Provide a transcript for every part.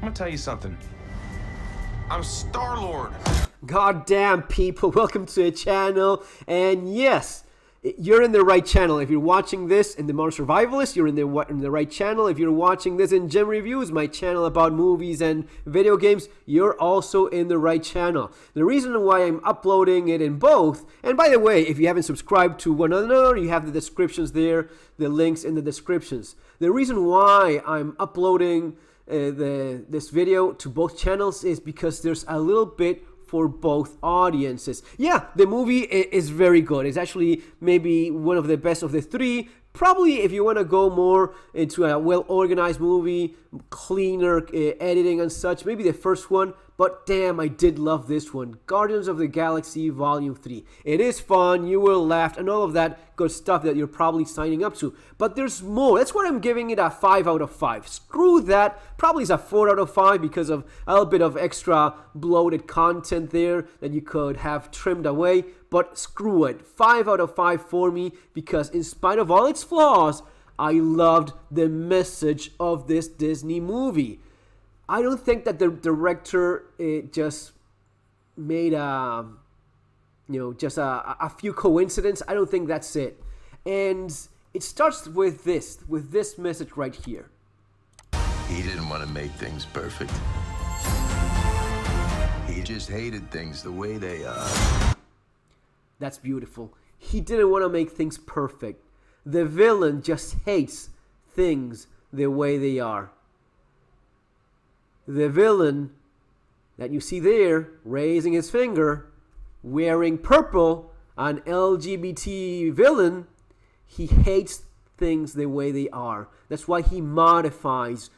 gonna tell you something. I'm Star-Lord. Goddamn people, welcome to the channel. And yes, you're in the right channel. If you're watching this in the Modern Survivalist, you're in the right channel. If you're watching this in Gem Reviews, my channel about movies and video games, you're also in the right channel. The reason why I'm uploading it in both, and by the way, if you haven't subscribed to one another, you have the descriptions there, the links in the descriptions. The reason why I'm uploading this video to both channels is because there's a little bit for both audiences. Yeah, the movie is very good. It's actually maybe one of the best of the three. Probably if you want to go more into a well-organized movie, cleaner editing and such, maybe the first one. But damn, I did love this one. Guardians of the Galaxy Volume 3. It is fun, you will laugh, and all of that good stuff that you're probably signing up to. But there's more. That's why I'm giving it a 5 out of 5. Screw that. Probably it's a 4 out of 5 because of a little bit of extra bloated content there that you could have trimmed away. But screw it. 5 out of 5 for me because in spite of all its flaws, I loved the message of this Disney movie. I don't think that the director just made a few coincidences. I don't think that's it. And it starts with this message right here. He didn't want to make things perfect. He just hated things the way they are. That's beautiful. He didn't want to make things perfect. The villain just hates things the way they are. The villain that you see there, raising his finger, wearing purple, an LGBT villain, he hates things the way they are. That's why he modifies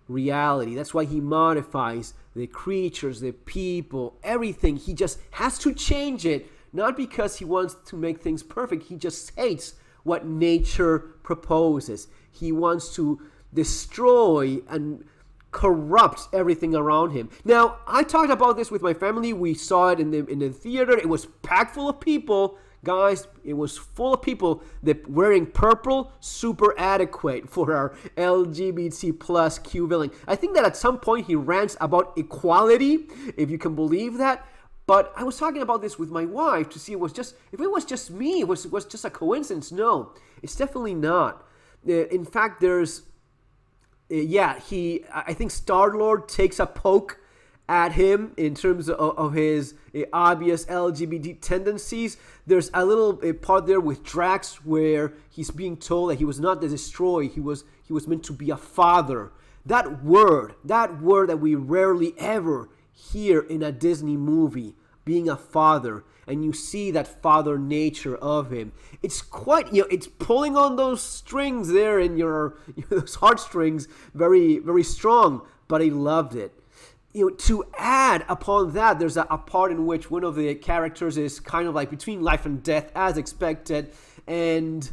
reality. That's why he modifies the creatures, the people, everything. He just has to change it, not because he wants to make things perfect. He just hates what nature proposes. He wants to destroy and corrupt everything around him. Now, I talked about this with my family. We saw it in the theater. It was packed full of people. Guys, it was full of people that wearing purple, super adequate for our LGBT plus Q villain. I think that at some point he rants about equality, if you can believe that. But I was talking about this with my wife to see if it was just me, it was just a coincidence. No, it's definitely not. In fact, there's I think Star-Lord takes a poke at him in terms of his obvious LGBT tendencies. There's a little part there with Drax where he's being told that he was not the destroyer, he was meant to be a father. That word that we rarely ever hear in a Disney movie, being a father, and you see that father nature of him. It's quite, it's pulling on those strings there in those heartstrings very, very strong, but I loved it. To add upon that, there's a part in which one of the characters is kind of like between life and death, as expected, and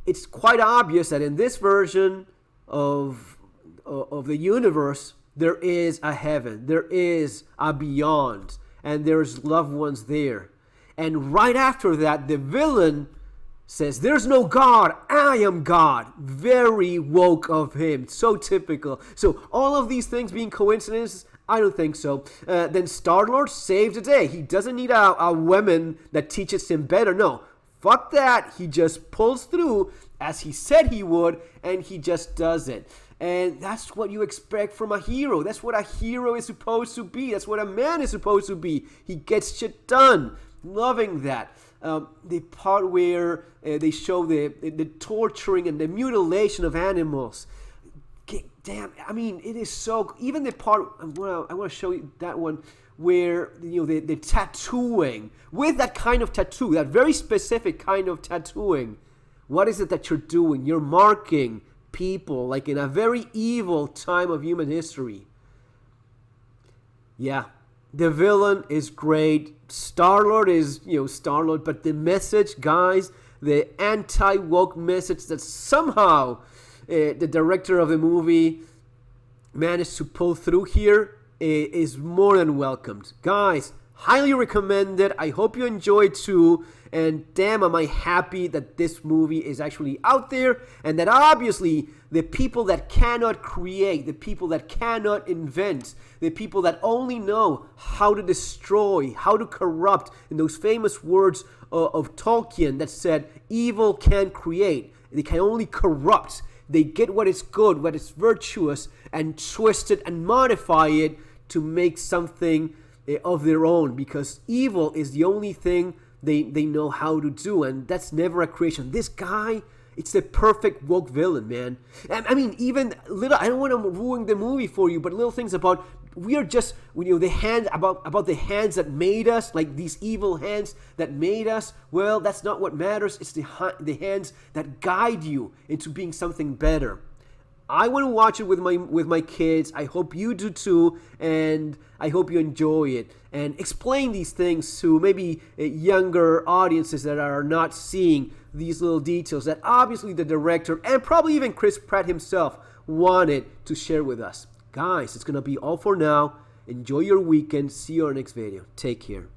it's quite obvious that in this version of the universe, there is a heaven, there is a beyond, and there's loved ones there. And right after that, the villain says, "There's no God, I am God." Very woke of him, so typical. So all of these things being coincidences, I don't think so. Then Star-Lord saved the day. He doesn't need a woman that teaches him better. No, fuck that. He just pulls through as he said he would, and he just does it. And that's what you expect from a hero. That's what a hero is supposed to be. That's what a man is supposed to be. He gets shit done. Loving that. The part where they show the torturing and the mutilation of animals. Damn, I mean, it is so. Even the part I want to show you that one where the tattooing with that kind of tattoo, that very specific kind of tattooing. What is it that you're doing? You're marking people like in a very evil time of human history. Yeah, the villain is great. Star-Lord is Star-Lord, but the message, guys, the anti-woke message that somehow the director of the movie managed to pull through here is more than welcomed. Guys, Highly recommend it. I hope you enjoyed too. And damn, am I happy that this movie is actually out there, and that obviously the people that cannot create, the people that cannot invent, the people that only know how to destroy, how to corrupt, in those famous words of Tolkien that said, evil can't create, they can only corrupt. They get what is good, what is virtuous, and twist it and modify it to make something of their own, because evil is the only thing they know how to do, and that's never a creation. This guy, it's the perfect woke villain, man. I mean, even little, I don't want to ruin the movie for you, but little things about, we are just, the hand, about the hands that made us, like these evil hands that made us. Well, that's not what matters. It's the hands that guide you into being something better. I want to watch it with my kids. I hope you do too, and I hope you enjoy it. And explain these things to maybe younger audiences that are not seeing these little details that obviously the director and probably even Chris Pratt himself wanted to share with us. Guys, it's going to be all for now. Enjoy your weekend. See you on the next video. Take care.